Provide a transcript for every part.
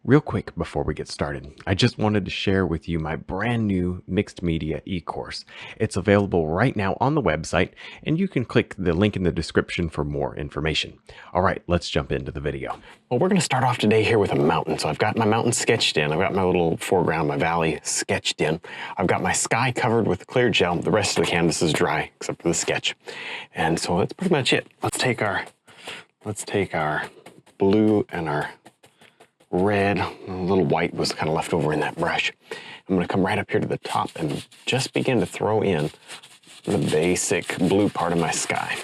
Real quick before we get started, I just wanted to share with you my brand new mixed media e-course. It's available right now on the website, and you can click the link in the description for more information. All right, let's jump into the video. Well, we're going to start off today here with a mountain. So I've got my mountain sketched in. I've got my little foreground, my valley sketched in. I've got my sky covered with clear gel. The rest of the canvas is dry, except for the sketch. And so that's pretty much it. Let's take our blue and our red, a little white was kind of left over in that brush. I'm going to come right up here to the top and just begin to throw in the basic blue part of my sky.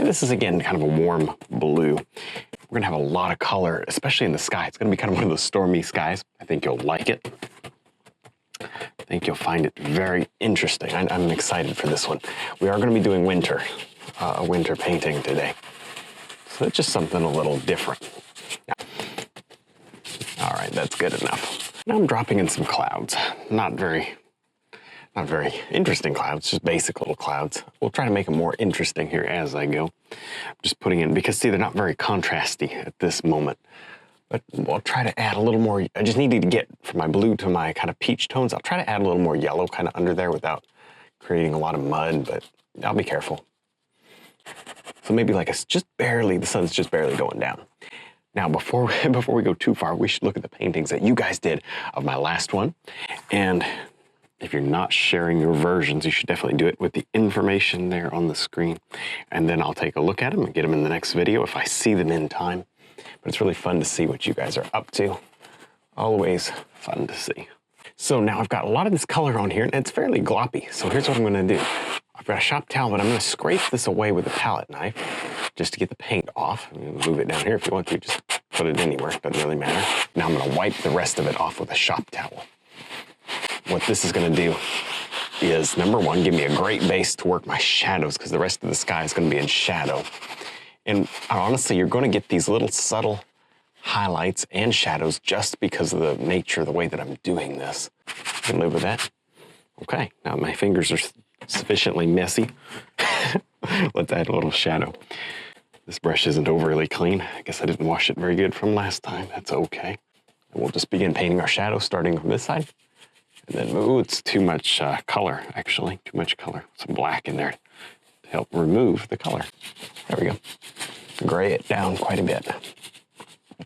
And this is, again, kind of a warm blue. We're going to have a lot of color, especially in the sky. It's going to be kind of one of those stormy skies. I think you'll like it. I think you'll find it very interesting. I'm excited for this one. We are going to be doing winter, a winter painting today. So it's just something a little different. All right, that's good enough. Now I'm dropping in some clouds. Not very interesting clouds, just basic little clouds. We'll try to make them more interesting here as I go. I'm just putting in, because see, they're not very contrasty at this moment. But I'll try to add a little more. I just needed to get from my blue to my kind of peach tones. I'll try to add a little more yellow kind of under there without creating a lot of mud, but I'll be careful. So maybe like just barely, the sun's just barely going down. Now, before we go too far, we should look at the paintings that you guys did of my last one. And if you're not sharing your versions, you should definitely do it with the information there on the screen. And then I'll take a look at them and get them in the next video if I see them in time. But it's really fun to see what you guys are up to. Always fun to see. So now I've got a lot of this color on here, and it's fairly gloppy. So here's what I'm going to do. I've got a shop towel, but I'm going to scrape this away with a palette knife just to get the paint off. Move it down here if you want to. Just put it anywhere. Doesn't really matter. Now I'm going to wipe the rest of it off with a shop towel. What this is going to do is, number one, give me a great base to work my shadows, because the rest of the sky is going to be in shadow. And honestly, you're going to get these little subtle highlights and shadows just because of the nature of the way that I'm doing this. You can live with that. Okay, now my fingers are sufficiently messy. Let's add a little shadow. This brush isn't overly clean. I guess I didn't wash it very good from last time. That's okay. And we'll just begin painting our shadow starting from this side. And then, ooh, it's too much color, actually. Too much color. Some black in there to help remove the color. There we go. Gray it down quite a bit.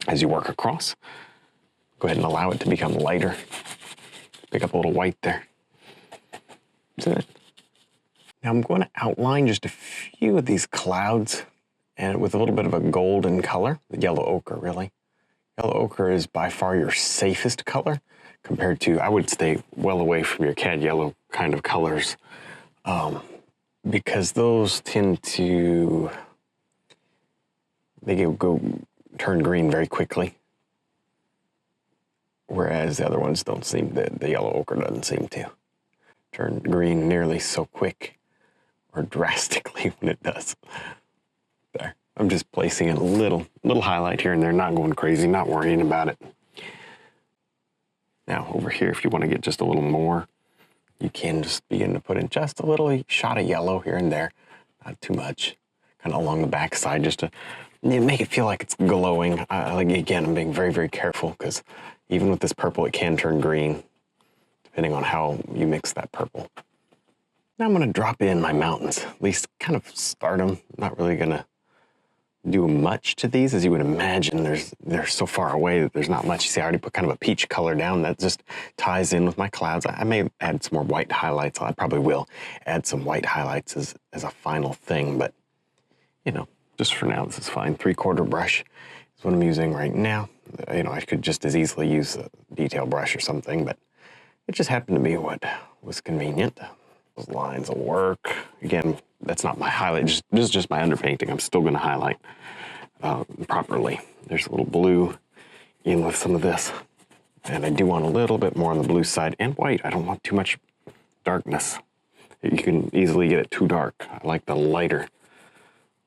As you work across, go ahead and allow it to become lighter. Pick up a little white there. See that? Now I'm going to outline just a few of these clouds, and with a little bit of a golden color, the yellow ochre, really. Yellow ochre is by far your safest color compared to, I would stay well away from your cad yellow kind of colors, because those tend to, they go turn green very quickly, whereas the other ones don't seem, the yellow ochre doesn't seem to turn green nearly so quick or drastically when it does. There. I'm just placing in a little highlight here and there, not going crazy, not worrying about it. Now over here, if you want to get just a little more, you can just begin to put in just a little shot of yellow here and there, not too much, kind of along the back side, just to make it feel like it's glowing. Again, I'm being very, very careful, because even with this purple, it can turn green, depending on how you mix that purple. Now I'm going to drop in my mountains, at least kind of start them. I'm not really going to do much to these. As you would imagine, they're so far away that there's not much. You see, I already put kind of a peach color down that just ties in with my clouds. I may add some more white highlights. I probably will add some white highlights as a final thing, but you know, just for now, this is fine. 3/4 brush is what I'm using right now. You know, I could just as easily use a detail brush or something, but it just happened to be what was convenient. Those lines will work. Again, that's not my highlight. This is just my underpainting. I'm still going to highlight properly. There's a little blue in with some of this. And I do want a little bit more on the blue side and white. I don't want too much darkness. You can easily get it too dark. I like the lighter.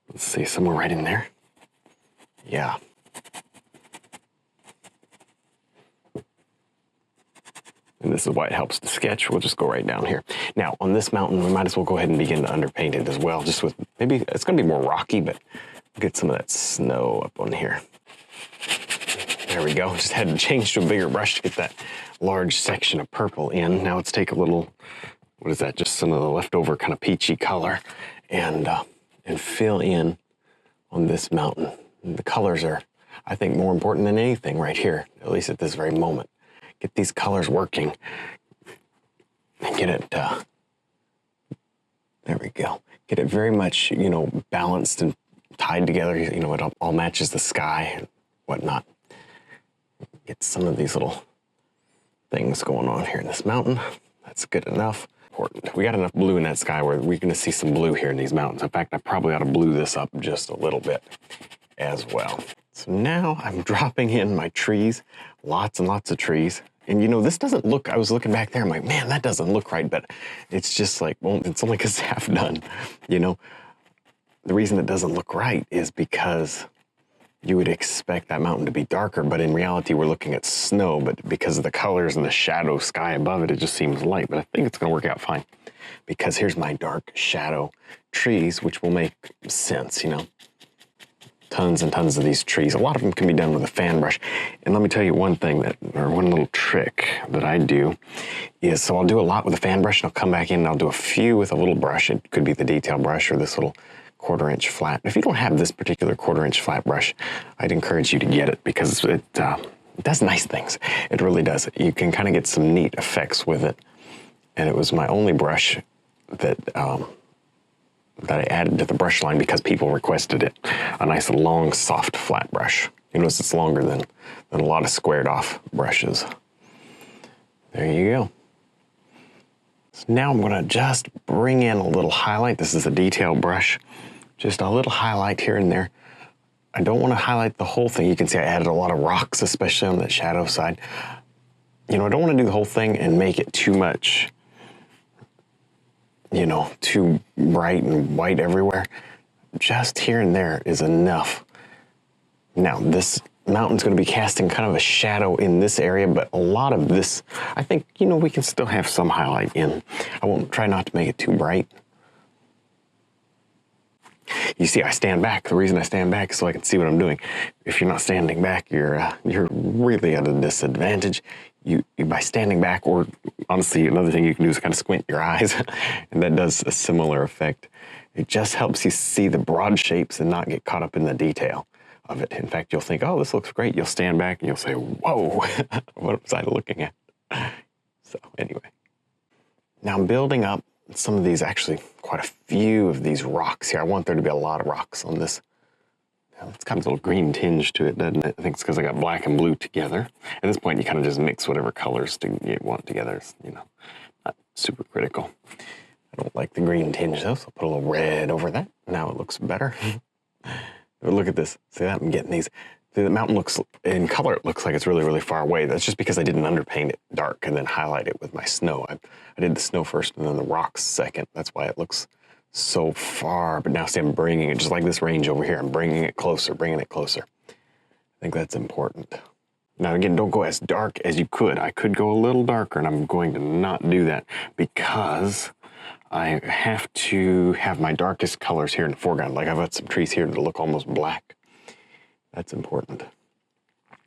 Let's see, somewhere right in there. Yeah. And this is why it helps to sketch. We'll just go right down here. Now, on this mountain, we might as well go ahead and begin to underpaint it as well, just with, maybe it's going to be more rocky, but get some of that snow up on here. There we go. Just had to change to a bigger brush to get that large section of purple in. Now let's take a little, what is that? Just some of the leftover kind of peachy color and fill in on this mountain. And the colors are, I think, more important than anything right here, at least at this very moment. Get these colors working and get it, there we go. Get it very much, you know, balanced and tied together. You know, it all matches the sky and whatnot. Get some of these little things going on here in this mountain. That's good enough. Important. We got enough blue in that sky where we're going to see some blue here in these mountains. In fact, I probably ought to blue this up just a little bit as well. So now I'm dropping in my trees, lots and lots of trees. And you know, this doesn't look, I was looking back there, I'm like, man, that doesn't look right, but it's just like, well, it's only because it's half done, you know? The reason it doesn't look right is because you would expect that mountain to be darker, but in reality, we're looking at snow, but because of the colors and the shadow sky above it, it just seems light, but I think it's gonna work out fine because here's my dark shadow trees, which will make sense, you know? Tons and tons of these trees. A lot of them can be done with a fan brush. And let me tell you one thing one little trick that I do is, so I'll do a lot with a fan brush and I'll come back in and I'll do a few with a little brush. It could be the detail brush or this little 1/4" flat. If you don't have this particular 1/4" flat brush, I'd encourage you to get it because it does nice things. It really does. You can kind of get some neat effects with it. And it was my only brush that I added to the brush line because people requested it. A nice long, soft, flat brush. You notice it's longer than a lot of squared off brushes. There you go. So now I'm gonna just bring in a little highlight. This is a detail brush. Just a little highlight here and there. I don't wanna highlight the whole thing. You can see I added a lot of rocks, especially on that shadow side. You know, I don't wanna do the whole thing and make it too much, you know, too bright and white everywhere. Just here and there is enough. Now, this mountain's gonna be casting kind of a shadow in this area, but a lot of this, I think, you know, we can still have some highlight in. I won't try not to make it too bright. You see, I stand back. The reason I stand back is so I can see what I'm doing. If you're not standing back, you're really at a disadvantage. You by standing back, or honestly, another thing you can do is kind of squint your eyes, and that does a similar effect. It just helps you see the broad shapes and not get caught up in the detail of it. In fact, you'll think, oh, this looks great. You'll stand back and you'll say, whoa, what was I looking at? So anyway, now I'm building up some of these, actually quite a few of these rocks here. I want there to be a lot of rocks on this. It's got a little green tinge to it, doesn't it? I think it's because I got black and blue together. At this point, you kind of just mix whatever colors you want together. It's, you know, not super critical. I don't like the green tinge though, so I'll put a little red over that. Now it looks better. But look at this. See that? I'm getting these. The mountain looks, in color, it looks like it's really, really far away. That's just because I didn't underpaint it dark and then highlight it with my snow. I did the snow first and then the rocks second. That's why it looks so far. But now see, I'm bringing it, just like this range over here, I'm bringing it closer, bringing it closer. I think that's important. Now again, don't go as dark as you could. I could go a little darker, and I'm going to not do that because I have to have my darkest colors here in the foreground. Like I've got some trees here that look almost black. That's important.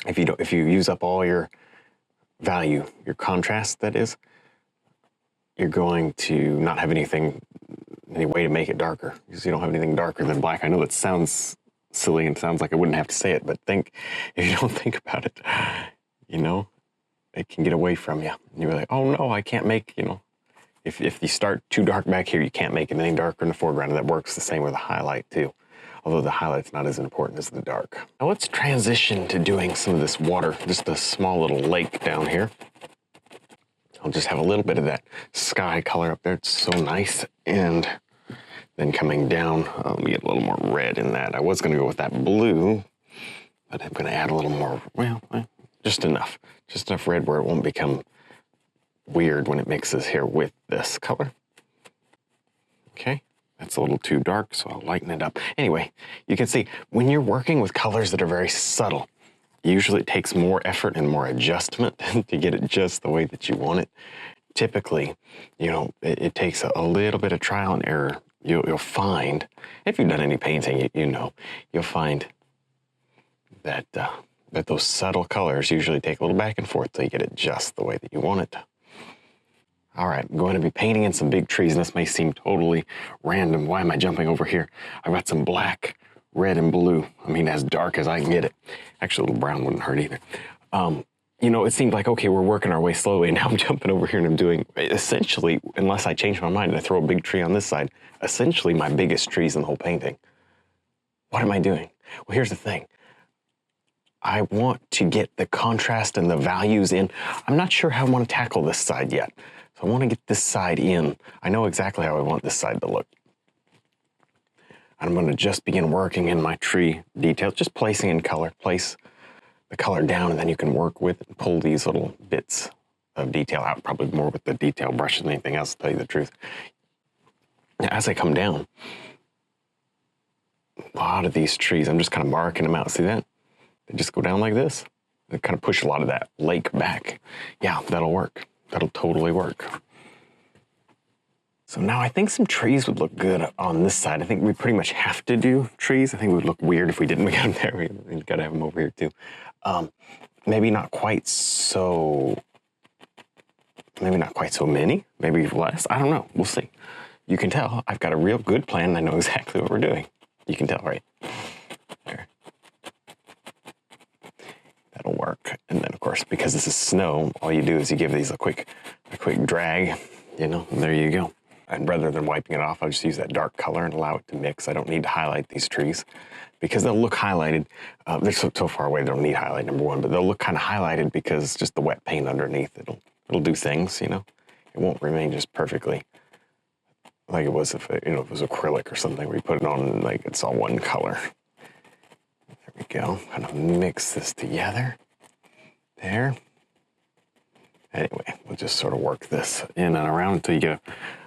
If you use up all your value, your contrast, that is, you're going to not have any way to make it darker because you don't have anything darker than black. I know that sounds silly and sounds like I wouldn't have to say it, but if you don't think about it, you know, it can get away from you. And you're like, oh no, I can't make, you know, if you start too dark back here, you can't make it any darker in the foreground. And that works the same with the highlight too. Although the highlight's not as important as the dark. Now let's transition to doing some of this water, just a small little lake down here. I'll just have a little bit of that sky color up there. It's so nice. And then coming down, let me get a little more red in that. I was gonna go with that blue, but I'm gonna add a little more, well, just enough red where it won't become weird when it mixes here with this color. Okay. That's a little too dark, so I'll lighten it up. Anyway, you can see when you're working with colors that are very subtle, usually it takes more effort and more adjustment to get it just the way that you want it. Typically, you know, it takes a little bit of trial and error. You'll find, if you've done any painting, you know, you'll find that But those subtle colors usually take a little back and forth till you get it just the way that you want it. All right, I'm going to be painting in some big trees, and this may seem totally random. Why am I jumping over here? I've got some black, red, and blue. I mean, as dark as I can get it. Actually, a little brown wouldn't hurt either. You know, it seemed like, okay, we're working our way slowly, and now I'm jumping over here and I'm doing, essentially, unless I change my mind and I throw a big tree on this side, essentially my biggest trees in the whole painting. What am I doing? Well, here's the thing. I want to get the contrast and the values in. I'm not sure how I want to tackle this side yet. So I want to get this side in. I know exactly how I want this side to look. I'm going to just begin working in my tree details, just placing in color, place the color down, and then you can work with and pull these little bits of detail out, probably more with the detail brush than anything else, to tell you the truth. Now, as I come down, a lot of these trees, I'm just kind of marking them out. See that? They just go down like this. They kind of push a lot of that lake back. Yeah, that'll work. That'll totally work. So now I think some trees would look good on this side. I think we pretty much have to do trees. I think it would look weird if we didn't. We got them there. We got to have them over here too. Maybe not quite so many, maybe less. I don't know. We'll see. You can tell I've got a real good plan and I know exactly what we're doing. You can tell, right? There. That'll work. And then of course, because this is snow, all you do is you give these a quick drag, you know, and there you go. And rather than wiping it off, I'll just use that dark color and allow it to mix. I don't need to highlight these trees because they'll look highlighted. They're so far away, they don't need highlight, number one, but they'll look kind of highlighted because just the wet paint underneath, it'll do things, you know. It won't remain just perfectly like it was if it was acrylic or something where you put it on and like it's all one color. There we go. Kind of mix this together. There. Anyway, we'll just sort of work this in and around until you get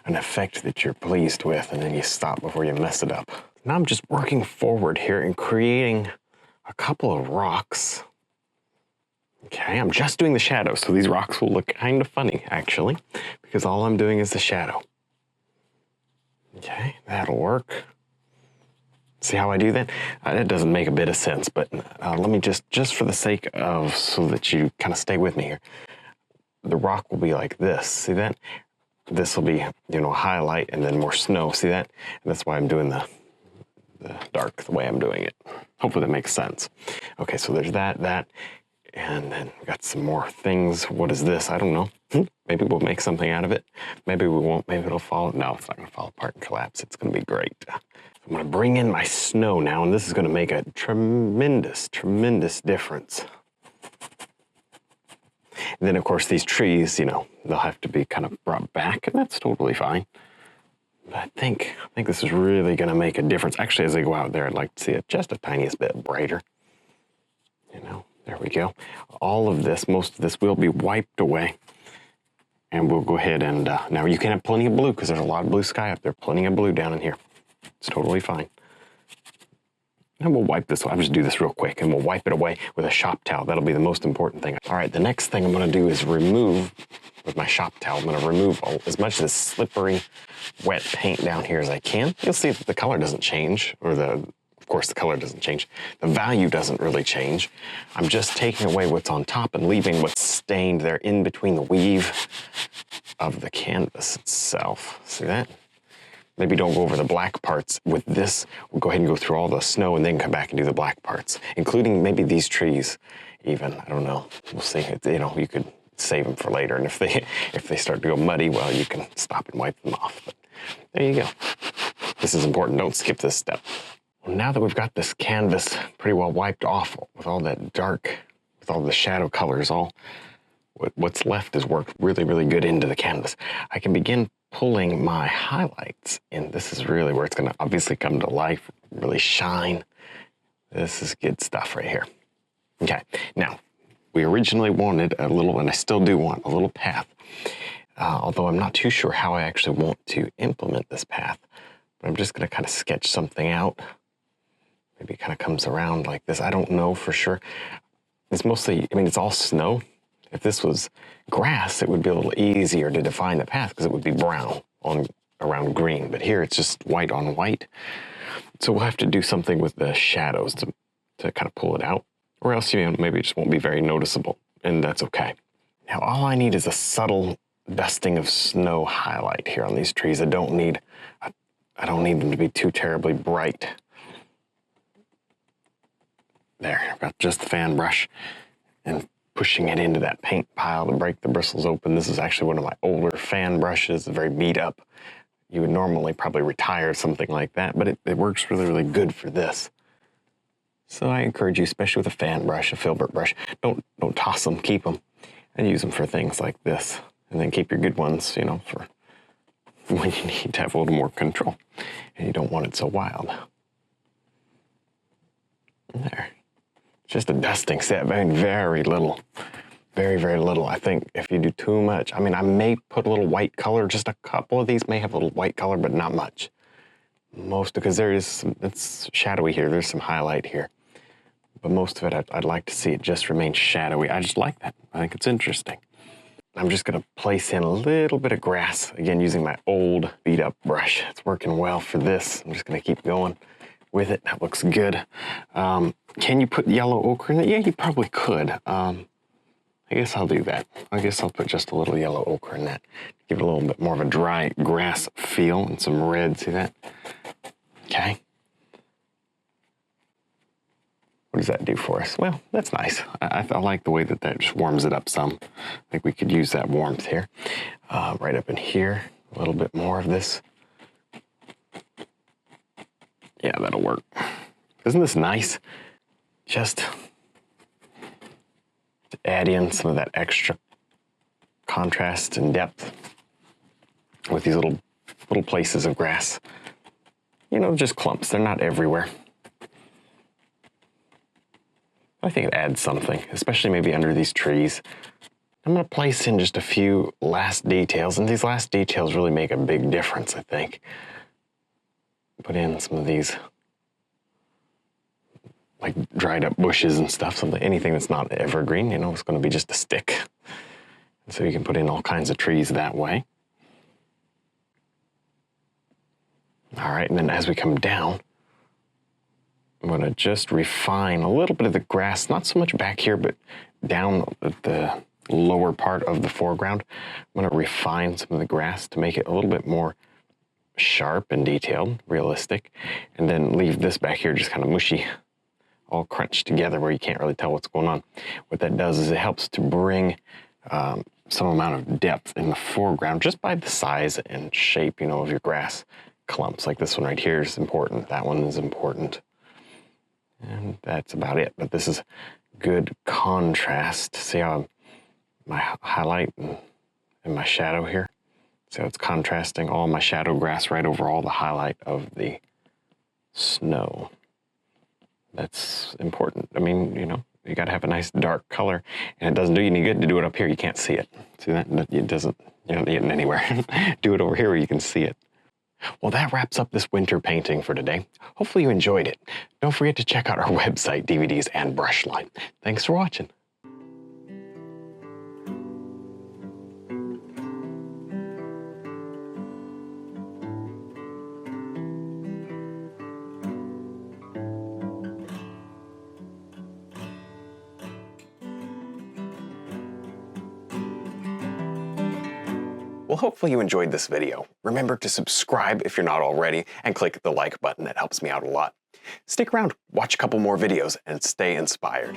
an effect that you're pleased with, and then you stop before you mess it up. Now I'm just working forward here and creating a couple of rocks. Okay, I'm just doing the shadow, so these rocks will look kind of funny, actually, because all I'm doing is the shadow. Okay, that'll work. See how I do that? It doesn't make a bit of sense, but let me just for the sake of, so that you kind of stay with me here, the rock will be like this. See that? This will be, highlight and then more snow. See that? And that's why I'm doing the dark the way I'm doing it. Hopefully that makes sense. Okay, so there's that, and then we got some more things. What is this? I don't know. Maybe we'll make something out of it. Maybe we won't. Maybe it'll fall. No, it's not going to fall apart and collapse. It's going to be great. I'm going to bring in my snow now, and this is going to make a tremendous difference. And then, of course, these trees, they'll have to be kind of brought back, and that's totally fine. But I think this is really going to make a difference. Actually, as I go out there, I'd like to see it just a tiniest bit brighter. There we go. All of this, most of this will be wiped away. And we'll go ahead and, now you can have plenty of blue because there's a lot of blue sky up there. Plenty of blue down in here. It's totally fine. And we'll wipe this. I'll just do this real quick and we'll wipe it away with a shop towel. That'll be the most important thing. All right, the next thing I'm going to do is remove, with my shop towel, I'm going to remove as much of this slippery, wet paint down here as I can. You'll see that the color doesn't change, or of course the color doesn't change. The value doesn't really change. I'm just taking away what's on top and leaving what's stained there in between the weave of the canvas itself. See that? Maybe don't go over the black parts. With this, we'll go ahead and go through all the snow and then come back and do the black parts, including maybe these trees even. I don't know. We'll see. You could save them for later. And if they start to go muddy, well, you can stop and wipe them off. But there you go. This is important. Don't skip this step. Well, now that we've got this canvas pretty well wiped off with all that dark, with all the shadow colors, what's left is worked really, really good into the canvas. I can begin pulling my highlights in. This is really where it's going to obviously come to life, really shine. This is good stuff right here. Okay, now, we originally wanted a little, and I still do want a little path, although I'm not too sure how I actually want to implement this path, but I'm just going to kind of sketch something out. Maybe it kind of comes around like this. I don't know for sure. It's mostly, it's all snow. If this was grass, it would be a little easier to define the path because it would be brown around green. But here it's just white on white. So we'll have to do something with the shadows to kind of pull it out. Or else, maybe it just won't be very noticeable, and that's okay. Now, all I need is a subtle dusting of snow highlight here on these trees. I don't need them to be too terribly bright. There, I've got just the fan brush and pushing it into that paint pile to break the bristles open. This is actually one of my older fan brushes, very beat up. You would normally probably retire something like that, but it works really, really good for this. So I encourage you, especially with a fan brush, a filbert brush, don't toss them, keep them, and use them for things like this. And then keep your good ones, for when you need to have a little more control and you don't want it so wild. And there. Just a dusting set, very little. Very, very little. I think if you do too much, I may put a little white color, just a couple of these may have a little white color, but not much. Most, because it's shadowy here, there's some highlight here. But most of it, I'd like to see it just remain shadowy. I just like that. I think it's interesting. I'm just gonna place in a little bit of grass, again, using my old beat up brush. It's working well for this. I'm just gonna keep going with it. That looks good. Can you put yellow ochre in it? Yeah, you probably could. I guess I'll do that. I guess I'll put just a little yellow ochre in that. Give it a little bit more of a dry grass feel and some red, see that? Okay. What does that do for us? Well, that's nice. I like the way that just warms it up some. I think we could use that warmth here. Right up in here, a little bit more of this. Yeah, that'll work. Isn't this nice? Just to add in some of that extra contrast and depth with these little places of grass. Just clumps. They're not everywhere. I think it adds something, especially maybe under these trees. I'm going to place in just a few last details, and these last details really make a big difference, I think. Put in some of these, like dried up bushes and stuff, anything that's not evergreen, it's going to be just a stick. And so you can put in all kinds of trees that way. All right, and then as we come down, I'm going to just refine a little bit of the grass, not so much back here, but down at the lower part of the foreground. I'm going to refine some of the grass to make it a little bit more sharp and detailed, realistic, and then leave this back here just kind of mushy, all crunched together where you can't really tell what's going on. What that does is it helps to bring some amount of depth in the foreground just by the size and shape, of your grass clumps. Like this one right here is important. That one is important. And that's about it. But this is good contrast. See how my highlight and my shadow here? So it's contrasting all my shadow grass right over all the highlight of the snow. That's important. You got to have a nice dark color, and it doesn't do you any good to do it up here. You can't see it. See that? It doesn't, not getting anywhere. Do it over here where you can see it. Well, that wraps up this winter painting for today. Hopefully you enjoyed it. Don't forget to check out our website, DVDs, and brush line. Thanks for watching. Well, hopefully you enjoyed this video. Remember to subscribe if you're not already, and click the like button. That helps me out a lot. Stick around, watch a couple more videos, and stay inspired.